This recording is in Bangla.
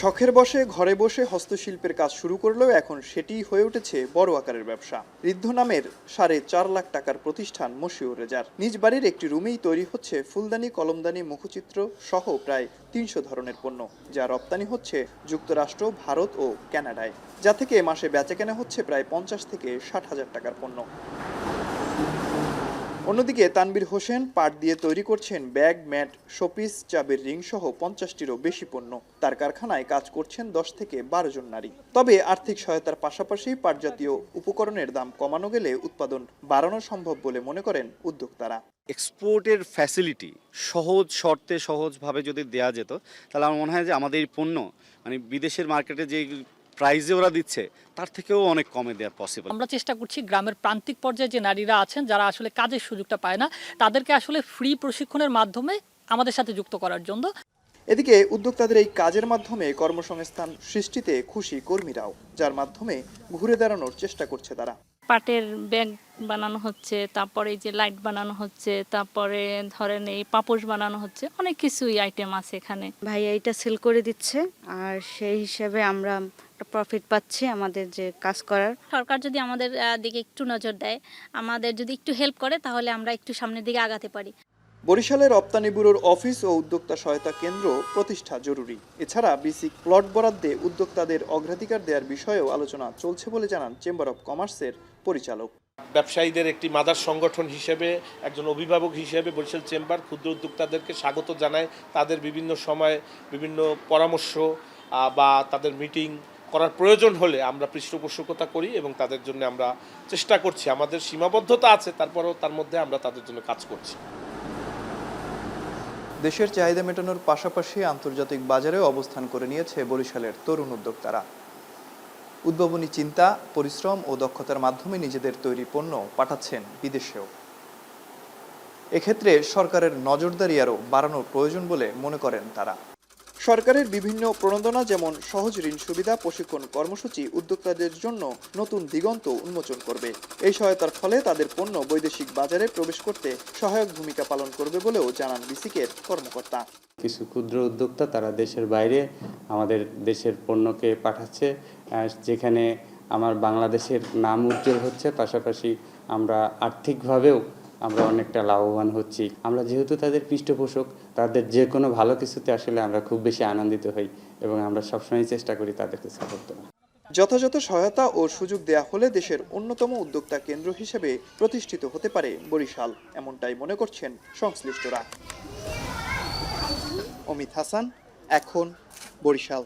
শখের বশে ঘরে বসে হস্তশিল্পের কাজ শুরু করলেও এখন সেটিই হয়ে উঠেছে বড় আকারের ব্যবসা। ঋদ্ধ নামের 4.5 লাখ টাকার প্রতিষ্ঠান মশিউর রেজার নিজ বাড়ির একটি রুমেই তৈরি হচ্ছে ফুলদানি, কলমদানি, মুখচিত্র সহ প্রায় 300 ধরনের পণ্য, যা রপ্তানি হচ্ছে যুক্তরাষ্ট্র, ভারত ও কানাডায়, যা থেকে মাসে বেচাকেনা হচ্ছে প্রায় 50 থেকে 60 হাজার টাকার পণ্য। অন্যদিকে তানবীর হোসেন পাট দিয়ে তৈরি করছেন ব্যাগ, ম্যাট, শোপিস, চাবির রিং সহ 50টিরও বেশি পণ্য। তার কারখানায় কাজ করছেন 10 থেকে 12 জন নারী। তবে আর্থিক সহায়তার পাশাপাশি পাট জাতীয় উপকরণের দাম কমানো গেলে উৎপাদন বাড়ানো সম্ভব বলে মনে করেন উদ্যোক্তারা। এক্সপোর্টের ফ্যাসিলিটি সহজ শর্তে সহজভাবে যদি দেয়া যেত, তাহলে আমার মনে হয় যে আমাদের এই পণ্য মানে বিদেশের মার্কেটে যে প্রাইসে ওরা দিচ্ছে তার থেকেও অনেক কমে দেওয়া পসিবল। আমরা চেষ্টা করছি গ্রামের প্রান্তিক পর্যায়ে যে নারীরা আছেন, যারা আসলে কাজের সুযোগটা পায় না, তাদেরকে আসলে ফ্রি প্রশিক্ষণের মাধ্যমে আমাদের সাথে যুক্ত করার জন্য। এদিকে উদ্যোক্তাদের এই কাজের মাধ্যমে কর্মসংস্থান সৃষ্টিতে খুশি কর্মীরাও, যার মাধ্যমে ঘুরে দাঁড়ানোর চেষ্টা করছে তারা। পাটের ব্যাগ বানানো হচ্ছে, তারপরে এই যে লাইট বানানো হচ্ছে, তারপরে ধরেন এই পাপোশ বানানো হচ্ছে, অনেক কিছুই আইটেম আছে এখানে। ভাইয়া এটা সেল করে দিচ্ছে, আর সেই হিসাবে আমরা প্রফিট পাচ্ছি আমাদের যে কাজ করার। সরকার যদি আমাদের দিকে একটু নজর দেয়, আমাদের যদি একটু হেল্প করে, তাহলে আমরা একটু সামনের দিকে আগাতে পারি। বরিশালের রপ্তানি ব্যুরোর অফিস ও উদ্যোক্তা সহায়তা কেন্দ্র প্রতিষ্ঠা জরুরি। এছাড়া বেসিক প্লট বরাদ্দে উদ্যোক্তাদের অগ্রাধিকার দেওয়ার বিষয়েও আলোচনা চলছে বলে জানান চেম্বার অব কমার্সের পরিচালক। ব্যবসায়ীদের একটি মাদার সংগঠন হিসেবে, একজন অভিভাবক হিসেবে বরিশাল চেম্বার ক্ষুদ্র উদ্যোক্তাদেরকে স্বাগত জানায়। তাদের বিভিন্ন সময় বিভিন্ন পরামর্শ বা তাদের মিটিং করার প্রয়োজন হলে আমরা পৃষ্ঠপোষকতা করি এবং তাদের জন্য আমরা চেষ্টা করছি। আমাদের সীমাবদ্ধতা আছে, তারপরেও তার মধ্যে আমরা তাদের জন্য কাজ করছি। দেশের চাহিদা মেটানোর পাশাপাশি আন্তর্জাতিক বাজারেও অবস্থান করে নিয়েছে বরিশালের তরুণ উদ্যোক্তারা। উদ্ভাবনী চিন্তা, পরিশ্রম ও দক্ষতার মাধ্যমে নিজেদের তৈরি পণ্য পাঠাচ্ছেন বিদেশেও। এক্ষেত্রে সরকারের নজরদারি আরও বাড়ানোর প্রয়োজন বলে মনে করেন তারা। সরকারের বিভিন্ন প্রণোদনা যেমন সহজ ঋণ সুবিধা, প্রশিক্ষণ কর্মসূচি উদ্যোক্তাদের জন্য নতুন দিগন্ত উন্মোচন করবে। এই সহায়তার ফলে তাদের পণ্য বৈদেশিক বাজারে প্রবেশ করতে সহায়ক ভূমিকা পালন করবে বলেও জানান বিসিকের কর্মকর্তা। কিছু ক্ষুদ্র উদ্যোক্তা তারা দেশের বাইরে আমাদের দেশের পণ্যকে পাঠাচ্ছে, যেখানে আমার বাংলাদেশের নাম উজ্জ্বল হচ্ছে, পাশাপাশি আমরা আর্থিকভাবেও আমরা অনেকটা লাভবান হচ্ছি। আমরা যেহেতু তাদের পৃষ্ঠপোষক, তাদের যে কোনো ভালো কিছুতে আসলে আমরা খুব বেশি আনন্দিত হই এবং আমরা সবসময় চেষ্টা করি তাদেরকে সাপোর্ট দেওয়ার। যথাযথ সহায়তা ও সুযোগ দেয়া হলে দেশের অন্যতম উদ্যোক্তা কেন্দ্র হিসেবে প্রতিষ্ঠিত হতে পারে বরিশাল, এমনটাই মনে করছেন সংশ্লিষ্টরা। অমিত হাসান, এখন, বরিশাল।